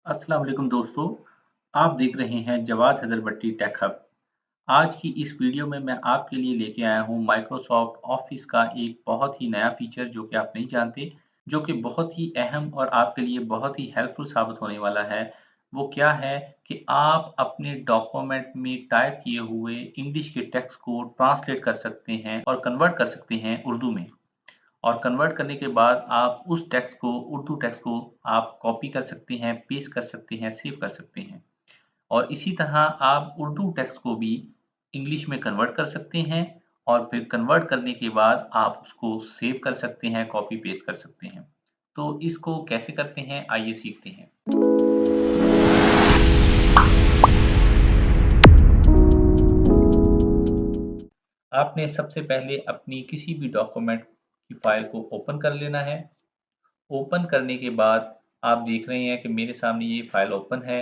अस्सलाम वालेकुम दोस्तों। आप देख रहे हैं जवाद हैदर भट्टी टेक हब। आज की इस वीडियो में मैं आपके लिए लेके आया हूँ माइक्रोसॉफ्ट ऑफिस का एक बहुत ही नया फीचर जो कि आप नहीं जानते, जो कि बहुत ही अहम और आपके लिए बहुत ही हेल्पफुल साबित होने वाला है। वो क्या है कि आप अपने डॉक्यूमेंट में टाइप किए हुए इंग्लिश के टेक्स्ट को ट्रांसलेट कर सकते हैं और कन्वर्ट कर सकते हैं उर्दू में। और कन्वर्ट करने के बाद आप उस टेक्स्ट को उर्दू टेक्स्ट को आप कॉपी कर सकते हैं, पेस्ट कर सकते हैं, सेव कर सकते हैं। और इसी तरह आप उर्दू टेक्स्ट को भी इंग्लिश में कन्वर्ट कर सकते हैं और फिर कन्वर्ट करने के बाद आप उसको सेव कर सकते हैं, कॉपी पेस्ट कर सकते हैं। तो इसको कैसे करते हैं आइए सीखते हैं। आपने सबसे पहले अपनी किसी भी डॉक्यूमेंट की फाइल को ओपन कर लेना है। ओपन करने के बाद आप देख रहे हैं कि मेरे सामने ये फ़ाइल ओपन है।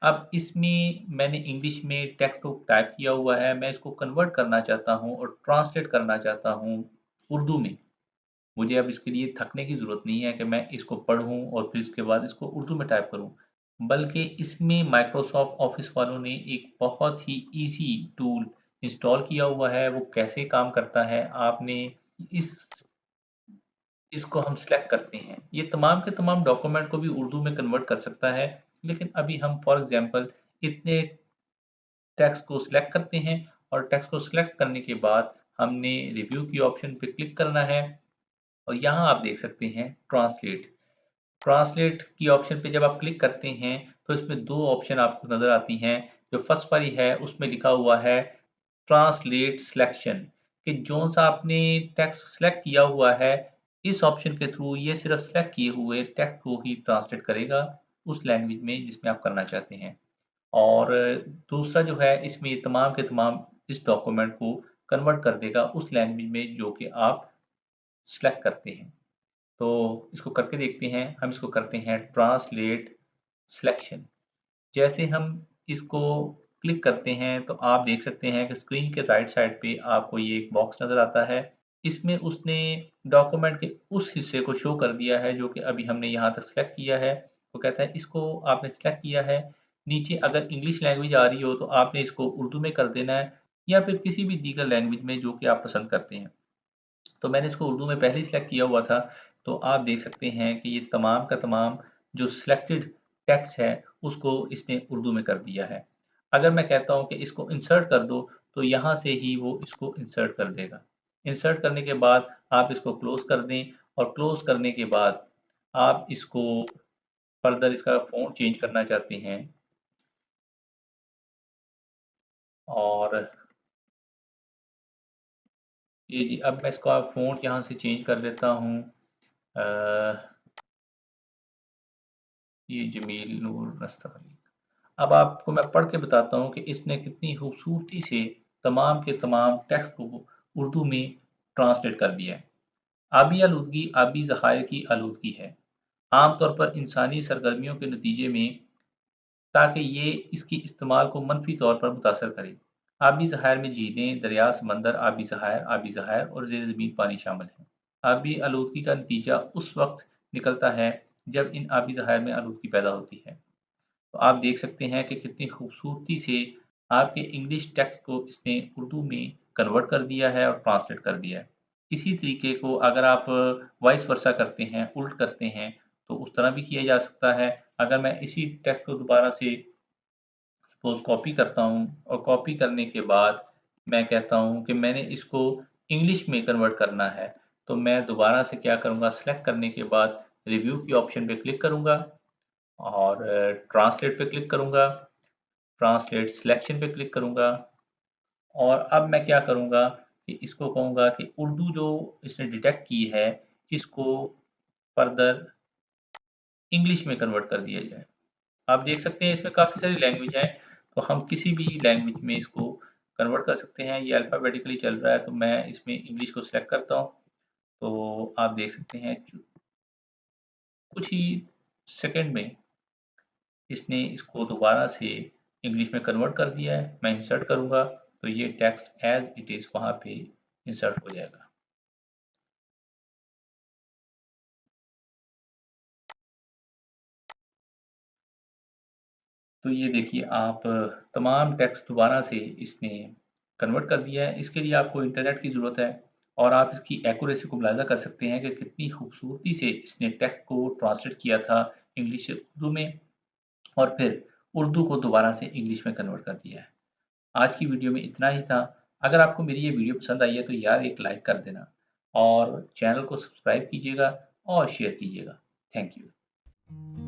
अब इसमें मैंने इंग्लिश में टेक्स्ट को टाइप किया हुआ है, मैं इसको कन्वर्ट करना चाहता हूँ और ट्रांसलेट करना चाहता हूँ उर्दू में। मुझे अब इसके लिए थकने की ज़रूरत नहीं है कि मैं इसको पढ़ूँ और फिर इसके बाद इसको उर्दू में टाइप करूँ। बल्कि इसमें माइक्रोसॉफ्ट ऑफ़िस वालों ने एक बहुत ही ईज़ी टूल इंस्टॉल किया हुआ है। वो कैसे काम करता है, आपने इस इसको हम सिलेक्ट करते हैं। ये तमाम के तमाम डॉक्यूमेंट को भी उर्दू में कन्वर्ट कर सकता है, लेकिन अभी हम फॉर एग्ज़ाम्पल इतने टेक्स्ट को सिलेक्ट करते हैं और टेक्स्ट को सिलेक्ट करने के बाद हमने रिव्यू की ऑप्शन पे क्लिक करना है और यहाँ आप देख सकते हैं ट्रांसलेट। ट्रांसलेट की ऑप्शन पे जब आप क्लिक करते हैं, तो इसमें 2 ऑप्शन आपको नज़र आती हैं। जो फर्स्ट वाली है, उसमें लिखा हुआ है ट्रांसलेट सिलेक्शन कि जौन-सा आपने टेक्स्ट सिलेक्ट किया हुआ है, इस ऑप्शन के थ्रू ये सिर्फ़ सिलेक्ट किए हुए टेक्स्ट को ही ट्रांसलेट करेगा उस लैंग्वेज में जिसमें आप करना चाहते हैं। और दूसरा जो है, इसमें ये तमाम के तमाम इस डॉक्यूमेंट को कन्वर्ट कर देगा उस लैंग्वेज में जो कि आप सिलेक्ट करते हैं। तो इसको करके देखते हैं। हम इसको करते हैं ट्रांसलेट सिलेक्शन। जैसे हम इसको क्लिक करते हैं तो आप देख सकते हैं कि स्क्रीन के राइट साइड पे आपको ये एक बॉक्स नज़र आता है। इसमें उसने डॉक्यूमेंट के उस हिस्से को शो कर दिया है जो कि अभी हमने यहाँ तक सेलेक्ट किया है। तो कहता है इसको आपने सेलेक्ट किया है। नीचे अगर इंग्लिश लैंग्वेज आ रही हो तो आपने इसको उर्दू में कर देना है या फिर किसी भी दीगर लैंग्वेज में जो कि आप पसंद करते हैं। तो मैंने इसको उर्दू में पहले ही सिलेक्ट किया हुआ था, तो आप देख सकते हैं कि ये तमाम का तमाम जो सिलेक्टेड टेक्स्ट है, उसको इसने उर्दू में कर दिया है। अगर मैं कहता हूँ कि इसको इंसर्ट कर दो, तो यहाँ से ही वो इसको इंसर्ट कर देगा। इंसर्ट करने के बाद आप इसको क्लोज़ कर दें और क्लोज़ करने के बाद आप इसको फर्दर इसका फ़ॉन्ट चेंज करना चाहते हैं और ये जी, अब मैं इसका फ़ॉन्ट यहाँ से चेंज कर देता हूँ। अ, ये जमील नूर नस्तफ़ी। अब आपको मैं पढ़ के बताता हूँ कि इसने कितनी खूबसूरती से तमाम के तमाम टेक्स्ट को उर्दू में ट्रांसलेट कर दिया है। आबी आलूदगी आबी ज़खायर की आलूदगी है, आम तौर पर इंसानी सरगर्मियों के नतीजे में, ताकि ये इसके इस्तेमाल को मनफी तौर पर मुतासर करे। आबी ज़खायर में झीलें, दरिया, समंदर, आबी ज़खायर और ज़ेर ज़मीन पानी शामिल हैं। आबी आलूदगी का नतीजा उस वक्त निकलता है जब इन आबी ज़खायर में आलूदगी पैदा होती है। तो आप देख सकते हैं कि कितनी खूबसूरती से आपके इंग्लिश टेक्स्ट को इसने उर्दू में कन्वर्ट कर दिया है और ट्रांसलेट कर दिया है। इसी तरीके को अगर आप वाइस वर्सा करते हैं, उल्ट करते हैं, तो उस तरह भी किया जा सकता है। अगर मैं इसी टेक्स्ट को दोबारा से सपोज़ कॉपी करता हूँ और कॉपी करने के बाद मैं कहता हूँ कि मैंने इसको इंग्लिश में कन्वर्ट करना है, तो मैं दोबारा से क्या करूँगा, सेलेक्ट करने के बाद रिव्यू की ऑप्शन पे क्लिक करूँगा और ट्रांसलेट पे क्लिक करूँगा, ट्रांसलेट सिलेक्शन पे क्लिक करूँगा और अब मैं क्या करूँगा कि इसको कहूँगा कि उर्दू जो इसने डिटेक्ट की है, इसको फर्दर इंग्लिश में कन्वर्ट कर दिया जाए। आप देख सकते हैं इसमें काफ़ी सारी लैंग्वेज हैं, तो हम किसी भी लैंग्वेज में इसको कन्वर्ट कर सकते हैं। ये अल्फ़ाबेटिकली चल रहा है, तो मैं इसमें इंग्लिश को सिलेक्ट करता हूँ, तो आप देख सकते हैं कुछ ही सेकंड में इसने इसको दोबारा से इंग्लिश में कन्वर्ट कर दिया है। मैं इंसर्ट करूँगा, तो ये टेक्स्ट एज़ इट इज़ वहाँ पे इंसर्ट हो जाएगा। तो ये देखिए आप तमाम टेक्स्ट दोबारा से इसने कन्वर्ट कर दिया है। इसके लिए आपको इंटरनेट की ज़रूरत है और आप इसकी एक्यूरेसी को मुलाहिज़ा कर सकते हैं कि कितनी खूबसूरती से इसने टेक्स्ट को ट्रांसलेट किया था इंग्लिश से उर्दू में और फिर उर्दू को दोबारा से इंग्लिश में कन्वर्ट कर दिया है। आज की वीडियो में इतना ही था। अगर आपको मेरी ये वीडियो पसंद आई है तो यार एक लाइक कर देना और चैनल को सब्सक्राइब कीजिएगा और शेयर कीजिएगा। Thank you.